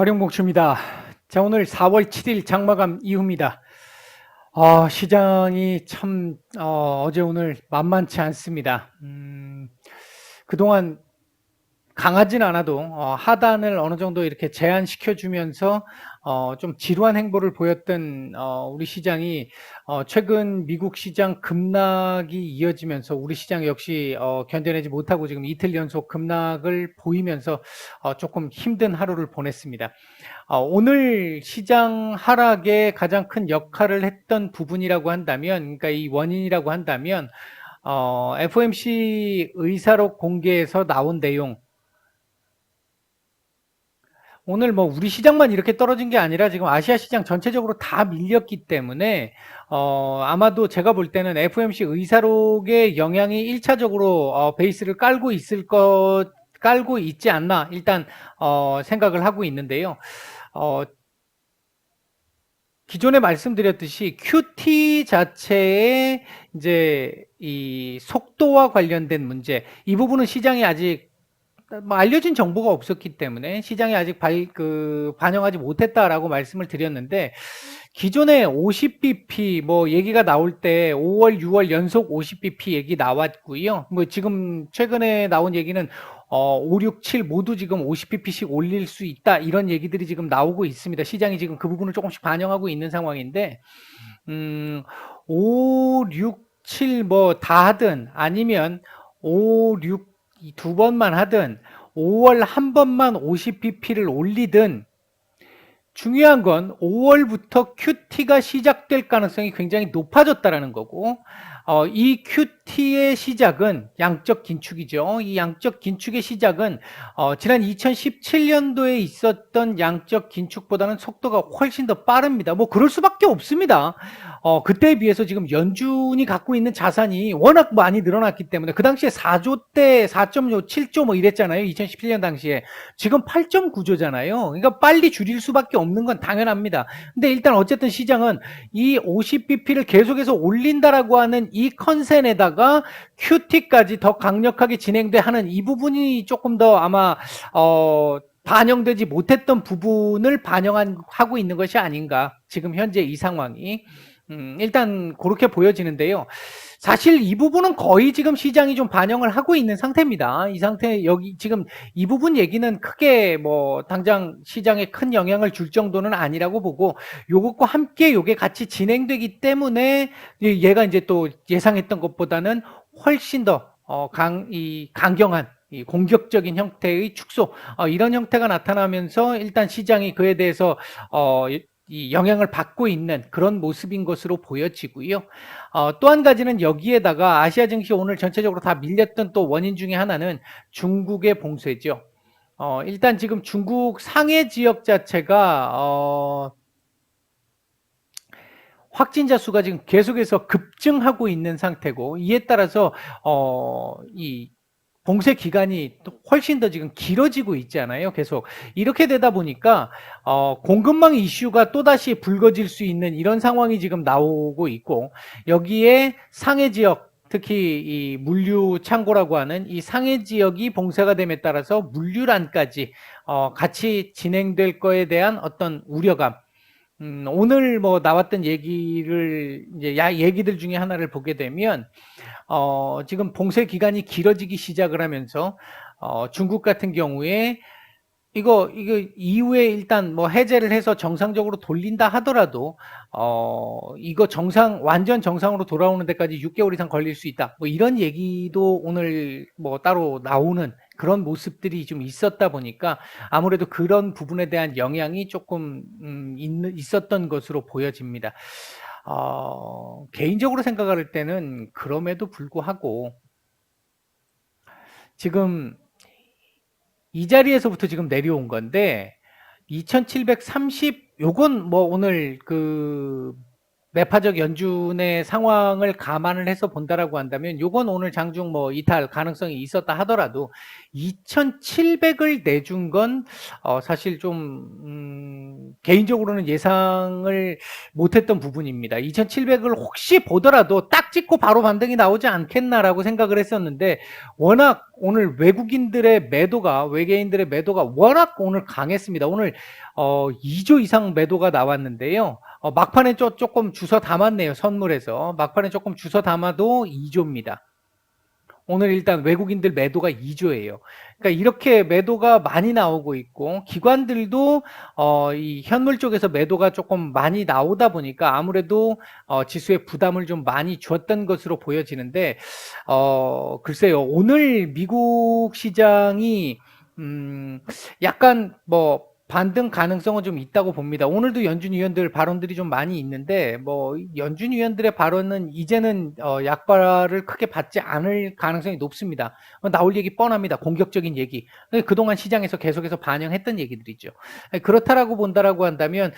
와룡봉추입니다. 자, 오늘 4월 7일 장마감 이후입니다. 시장이 참 어제 오늘 만만치 않습니다. 그동안 강하진 않아도 하단을 어느 정도 이렇게 제한시켜주면서 좀 지루한 행보를 보였던 우리 시장이 최근 미국 시장 급락이 이어지면서 우리 시장 역시 견뎌내지 못하고 지금 이틀 연속 급락을 보이면서 조금 힘든 하루를 보냈습니다. 오늘 시장 하락에 가장 큰 역할을 했던 부분이라고 한다면, 그러니까 이 원인이라고 한다면, FOMC 의사록 공개에서 나온 내용, 오늘 뭐 우리 시장만 이렇게 떨어진 게 아니라 지금 아시아 시장 전체적으로 다 밀렸기 때문에 아마도 제가 볼 때는 FOMC 의사록의 영향이 1차적으로 베이스를 깔고 있지 않나 일단 생각을 하고 있는데요. 기존에 말씀드렸듯이 QT 자체의 이제 이 속도와 관련된 문제, 이 부분은 시장이 아직 뭐 알려진 정보가 없었기 때문에 시장이 아직 반영하지 못했다라고 말씀을 드렸는데, 기존에 50bp 뭐 얘기가 나올 때 5월, 6월 연속 50bp 얘기 나왔고요. 뭐 지금 최근에 나온 얘기는 5, 6, 7 모두 지금 50bp씩 올릴 수 있다, 이런 얘기들이 지금 나오고 있습니다. 시장이 지금 그 부분을 조금씩 반영하고 있는 상황인데, 5, 6, 7 뭐 다 하든 아니면 5, 6 두 번만 하든 5월 한 번만 50bp를 올리든, 중요한 건 5월부터 QT가 시작될 가능성이 굉장히 높아졌다라는 거고, 이 QT의 시작은 양적 긴축이죠. 이 양적 긴축의 시작은 지난 2017년도에 있었던 양적 긴축보다는 속도가 훨씬 더 빠릅니다. 뭐 그럴 수밖에 없습니다. 그때에 비해서 지금 연준이 갖고 있는 자산이 워낙 많이 늘어났기 때문에, 그 당시에 4조 대 4.5, 7조 뭐 이랬잖아요. 2017년 당시에. 지금 8.9조잖아요. 그러니까 빨리 줄일 수밖에 없는 건 당연합니다. 근데 일단 어쨌든 시장은 이 50bp를 계속해서 올린다라고 하는 이 컨센에다가 QT까지 더 강력하게 진행돼 하는 이 부분이 조금 더 아마 반영되지 못했던 부분을 반영하고 있는 것이 아닌가, 지금 현재 이 상황이. 일단 그렇게 보여지는데요. 사실 이 부분은 거의 지금 시장이 좀 반영을 하고 있는 상태입니다. 이 상태, 여기 지금 이 부분 얘기는 크게 뭐 당장 시장에 큰 영향을 줄 정도는 아니라고 보고, 요것과 함께 요게 같이 진행되기 때문에 얘가 이제 또 예상했던 것보다는 훨씬 더 강경한 이 공격적인 형태의 축소, 이런 형태가 나타나면서 일단 시장이 그에 대해서 이 영향을 받고 있는 그런 모습인 것으로 보여지고요. 또 한 가지는 여기에다가 아시아 증시 오늘 전체적으로 다 밀렸던 또 원인 중에 하나는 중국의 봉쇄죠. 일단 지금 중국 상해 지역 자체가 확진자 수가 지금 계속해서 급증하고 있는 상태고, 이에 따라서 이 봉쇄 기간이 또 훨씬 더 지금 길어지고 있잖아요. 계속 이렇게 되다 보니까 공급망 이슈가 또다시 불거질 수 있는 이런 상황이 지금 나오고 있고, 여기에 상해 지역, 특히 이 물류 창고라고 하는 이 상해 지역이 봉쇄가 됨에 따라서 물류란까지 같이 진행될 거에 대한 어떤 우려감, 오늘 뭐 나왔던 얘기를 이제 얘기들 중에 하나를 보게 되면 지금 봉쇄 기간이 길어지기 시작을 하면서 중국 같은 경우에 이거 이후에 일단 뭐 해제를 해서 정상적으로 돌린다 하더라도 이거 완전 정상으로 돌아오는 데까지 6개월 이상 걸릴 수 있다, 뭐 이런 얘기도 오늘 뭐 따로 나오는 그런 모습들이 좀 있었다 보니까 아무래도 그런 부분에 대한 영향이 조금 있었던 것으로 보여집니다. 개인적으로 생각할 때는 그럼에도 불구하고 지금 이 자리에서부터 지금 내려온 건데, 2730, 요건 뭐 오늘 그 매파적 연준의 상황을 감안을 해서 본다라고 한다면 요건 오늘 장중 뭐 이탈 가능성이 있었다 하더라도 2700을 내준 건 사실 좀 개인적으로는 예상을 못했던 부분입니다. 2700을 혹시 보더라도 딱 찍고 바로 반등이 나오지 않겠나라고 생각을 했었는데, 워낙 오늘 외국인들의 매도가, 외계인들의 매도가 워낙 오늘 강했습니다. 오늘 2조 이상 매도가 나왔는데요. 막판에 조금 주워 담았네요. 선물에서. 막판에 조금 주워 담아도 2조입니다. 오늘 일단 외국인들 매도가 2조예요. 그러니까 이렇게 매도가 많이 나오고 있고, 기관들도 이 현물 쪽에서 매도가 조금 많이 나오다 보니까 아무래도 지수에 부담을 좀 많이 줬던 것으로 보여지는데, 글쎄요, 오늘 미국 시장이 약간 뭐 반등 가능성은 좀 있다고 봅니다. 오늘도 연준 위원들 발언들이 좀 많이 있는데, 뭐 연준 위원들의 발언은 이제는 약발을 크게 받지 않을 가능성이 높습니다. 나올 얘기 뻔합니다. 공격적인 얘기. 그동안 시장에서 계속해서 반영했던 얘기들이죠. 그렇다라고 본다라고 한다면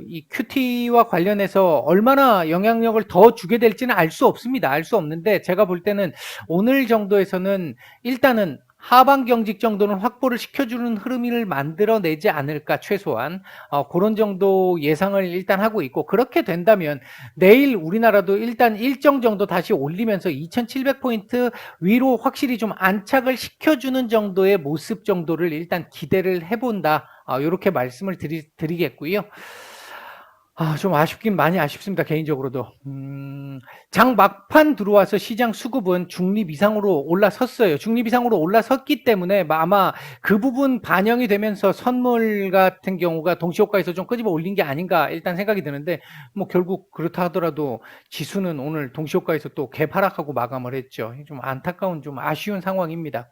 이 QT와 관련해서 얼마나 영향력을 더 주게 될지는 알 수 없습니다. 알 수 없는데, 제가 볼 때는 오늘 정도에서는 일단은 하방 경직 정도는 확보를 시켜주는 흐름을 만들어내지 않을까, 최소한 그런 정도 예상을 일단 하고 있고, 그렇게 된다면 내일 우리나라도 일단 일정 정도 다시 올리면서 2700포인트 위로 확실히 좀 안착을 시켜주는 정도의 모습 정도를 일단 기대를 해본다, 이렇게 말씀을 드리겠고요. 좀 아쉽긴 많이 아쉽습니다. 개인적으로도. 장 막판 들어와서 시장 수급은 중립 이상으로 올라섰어요. 중립 이상으로 올라섰기 때문에 아마 그 부분 반영이 되면서 선물 같은 경우가 동시효과에서 좀 끄집어 올린 게 아닌가 일단 생각이 드는데, 뭐 결국 그렇다 하더라도 지수는 오늘 동시효과에서 또 개파락하고 마감을 했죠. 좀 안타까운, 좀 아쉬운 상황입니다.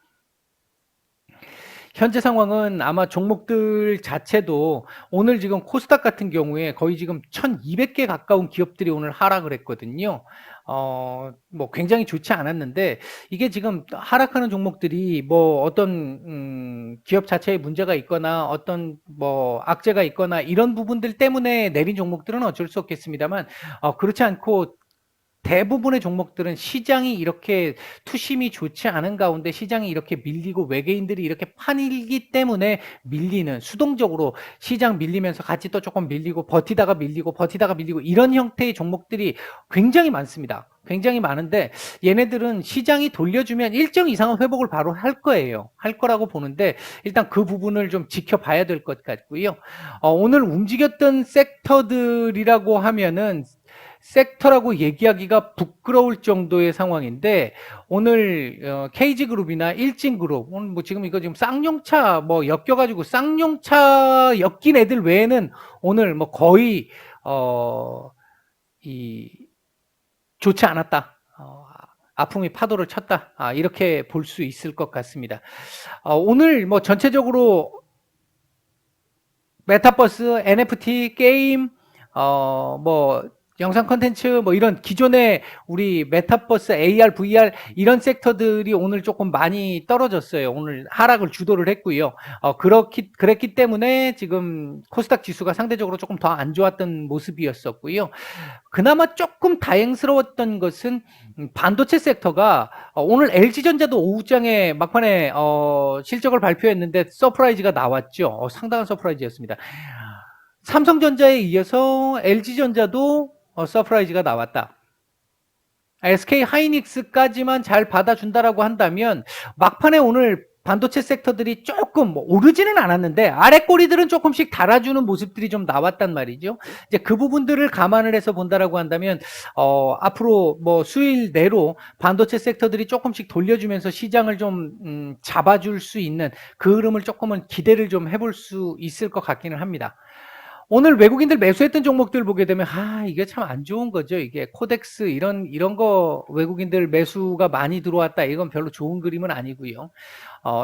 현재 상황은 아마 종목들 자체도 오늘 지금 코스닥 같은 경우에 거의 지금 1200개 가까운 기업들이 오늘 하락을 했거든요. 뭐 굉장히 좋지 않았는데, 이게 지금 하락하는 종목들이 뭐 어떤 기업 자체에 문제가 있거나 어떤 뭐 악재가 있거나 이런 부분들 때문에 내린 종목들은 어쩔 수 없겠습니다만, 그렇지 않고 대부분의 종목들은 시장이 이렇게 투심이 좋지 않은 가운데 시장이 이렇게 밀리고 외계인들이 이렇게 판이기 때문에 밀리는, 수동적으로 시장 밀리면서 같이 또 조금 밀리고 버티다가 밀리고 이런 형태의 종목들이 굉장히 많습니다. 굉장히 많은데, 얘네들은 시장이 돌려주면 일정 이상의 회복을 바로 할 거예요. 할 거라고 보는데, 일단 그 부분을 좀 지켜봐야 될 것 같고요. 오늘 움직였던 섹터들이라고 하면은 섹터라고 얘기하기가 부끄러울 정도의 상황인데, 오늘 KG그룹이나 일진그룹, 오늘 뭐 지금 이거 지금 쌍용차 뭐 엮여가지고 쌍용차 엮인 애들 외에는 오늘 뭐 거의 이 좋지 않았다. 아픔이 파도를 쳤다. 이렇게 볼 수 있을 것 같습니다. 오늘 뭐 전체적으로 메타버스, NFT, 게임, 뭐 영상 컨텐츠, 뭐 이런 기존의 우리 메타버스, AR, VR 이런 섹터들이 오늘 조금 많이 떨어졌어요. 오늘 하락을 주도를 했고요. 그랬기 때문에 지금 코스닥 지수가 상대적으로 조금 더 안 좋았던 모습이었었고요. 그나마 조금 다행스러웠던 것은 반도체 섹터가 오늘 LG전자도 오후장에 막판에 실적을 발표했는데 서프라이즈가 나왔죠. 상당한 서프라이즈였습니다. 삼성전자에 이어서 LG전자도 서프라이즈가 나왔다. SK 하이닉스까지만 잘 받아준다라고 한다면 막판에 오늘 반도체 섹터들이 조금 뭐 오르지는 않았는데 아래 꼬리들은 조금씩 달아주는 모습들이 좀 나왔단 말이죠. 이제 그 부분들을 감안을 해서 본다라고 한다면 앞으로 뭐 수일 내로 반도체 섹터들이 조금씩 돌려주면서 시장을 좀 잡아줄 수 있는 그 흐름을 조금은 기대를 좀 해볼 수 있을 것 같기는 합니다. 오늘 외국인들 매수했던 종목들 보게 되면 이게 참 안 좋은 거죠. 이게 코덱스 이런 거 외국인들 매수가 많이 들어왔다. 이건 별로 좋은 그림은 아니고요.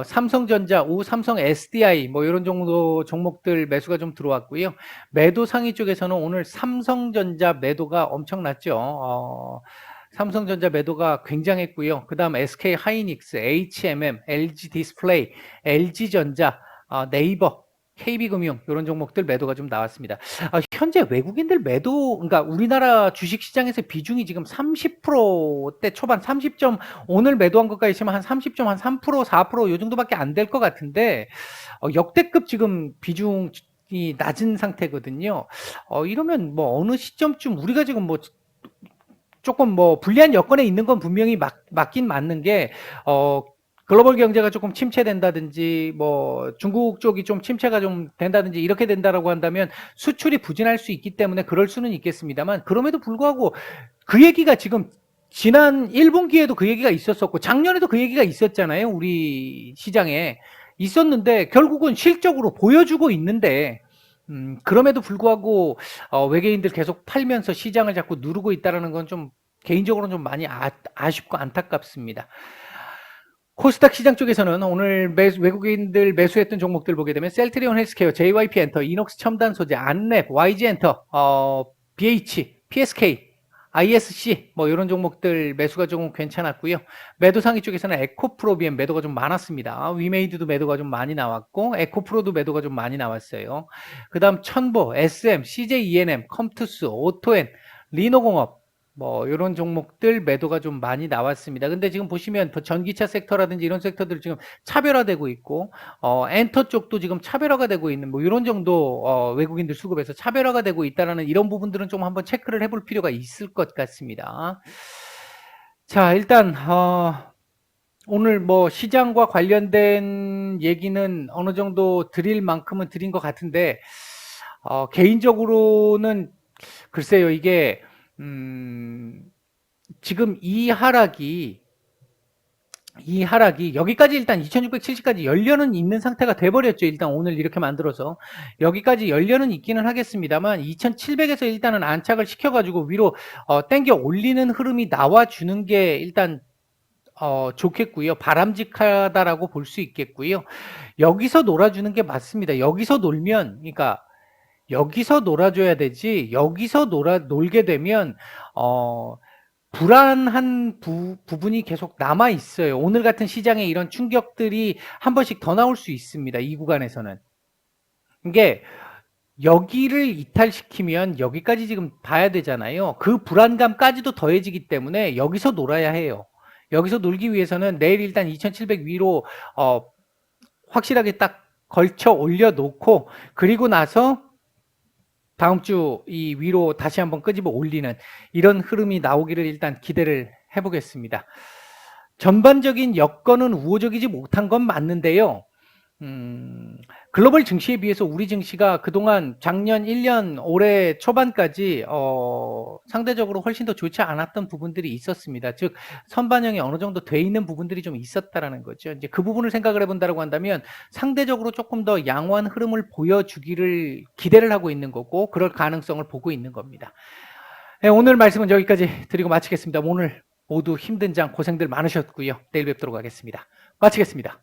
삼성전자, 삼성 SDI 뭐 이런 정도 종목들 매수가 좀 들어왔고요. 매도 상위 쪽에서는 오늘 삼성전자 매도가 엄청났죠. 삼성전자 매도가 굉장했고요. 그 다음 SK 하이닉스, HMM, LG 디스플레이, LG전자, 네이버, KB금융 이런 종목들 매도가 좀 나왔습니다. 현재 외국인들 매도, 그러니까 우리나라 주식시장에서 비중이 지금 30%대 초반, 30점, 오늘 매도한 것까지 있으면 한 30점, 한 3%, 4%이 정도밖에 안 될 것 같은데 역대급 지금 비중이 낮은 상태거든요. 이러면 뭐 어느 시점쯤 우리가 지금 뭐 조금 뭐 불리한 여건에 있는 건 분명히 맞긴 맞는 게 글로벌 경제가 조금 침체된다든지 뭐 중국 쪽이 좀 침체가 좀 된다든지 이렇게 된다라고 한다면 수출이 부진할 수 있기 때문에 그럴 수는 있겠습니다만, 그럼에도 불구하고 그 얘기가 지금 지난 1분기에도 그 얘기가 있었었고 작년에도 그 얘기가 있었잖아요. 우리 시장에 있었는데 결국은 실적으로 보여주고 있는데, 그럼에도 불구하고 외계인들 계속 팔면서 시장을 자꾸 누르고 있다는 건 좀 개인적으로는 좀 많이 아쉽고 안타깝습니다. 코스닥 시장 쪽에서는 오늘 외국인들 매수했던 종목들 보게 되면 셀트리온 헬스케어, JYP 엔터, 이녹스 첨단 소재, 안랩, YG 엔터, BH, PSK, ISC 뭐 이런 종목들 매수가 조금 괜찮았고요. 매도 상위 쪽에서는 에코프로비엠 매도가 좀 많았습니다. 위메이드도 매도가 좀 많이 나왔고 에코프로도 매도가 좀 많이 나왔어요. 그다음 천보, SM, CJENM, 컴투스, 오토엔, 리노공업 뭐 이런 종목들 매도가 좀 많이 나왔습니다. 근데 지금 보시면 전기차 섹터라든지 이런 섹터들 지금 차별화되고 있고 엔터 쪽도 지금 차별화가 되고 있는 뭐 이런 정도 외국인들 수급에서 차별화가 되고 있다라는 이런 부분들은 좀 한번 체크를 해볼 필요가 있을 것 같습니다. 자, 일단 오늘 뭐 시장과 관련된 얘기는 어느 정도 드릴 만큼은 드린 것 같은데 개인적으로는 글쎄요, 이게 지금 이 하락이 여기까지 일단 2670까지 열려는 있는 상태가 돼버렸죠. 일단 오늘 이렇게 만들어서 여기까지 열려는 있기는 하겠습니다만 2700에서 일단은 안착을 시켜가지고 위로 땡겨 올리는 흐름이 나와주는 게 일단 좋겠고요. 바람직하다라고 볼 수 있겠고요. 여기서 놀아주는 게 맞습니다. 여기서 놀면, 그러니까 여기서 놀아줘야 되지, 여기서 놀게 되면 불안한 부분이 계속 남아 있어요. 오늘 같은 시장에 이런 충격들이 한 번씩 더 나올 수 있습니다. 이 구간에서는. 이게 여기를 이탈시키면 여기까지 지금 봐야 되잖아요. 그 불안감까지도 더해지기 때문에 여기서 놀아야 해요. 여기서 놀기 위해서는 내일 일단 2700 위로 확실하게 딱 걸쳐 올려놓고, 그리고 나서 다음 주 이 위로 다시 한번 끄집어 올리는 이런 흐름이 나오기를 일단 기대를 해보겠습니다. 전반적인 여건은 우호적이지 못한 건 맞는데요. 글로벌 증시에 비해서 우리 증시가 그동안 작년 1년 올해 초반까지 상대적으로 훨씬 더 좋지 않았던 부분들이 있었습니다. 즉 선반영이 어느 정도 돼 있는 부분들이 좀 있었다라는 거죠. 이제 그 부분을 생각을 해본다고 한다면 상대적으로 조금 더 양호한 흐름을 보여주기를 기대를 하고 있는 거고, 그럴 가능성을 보고 있는 겁니다. 네, 오늘 말씀은 여기까지 드리고 마치겠습니다. 오늘 모두 힘든 장 고생들 많으셨고요. 내일 뵙도록 하겠습니다. 마치겠습니다.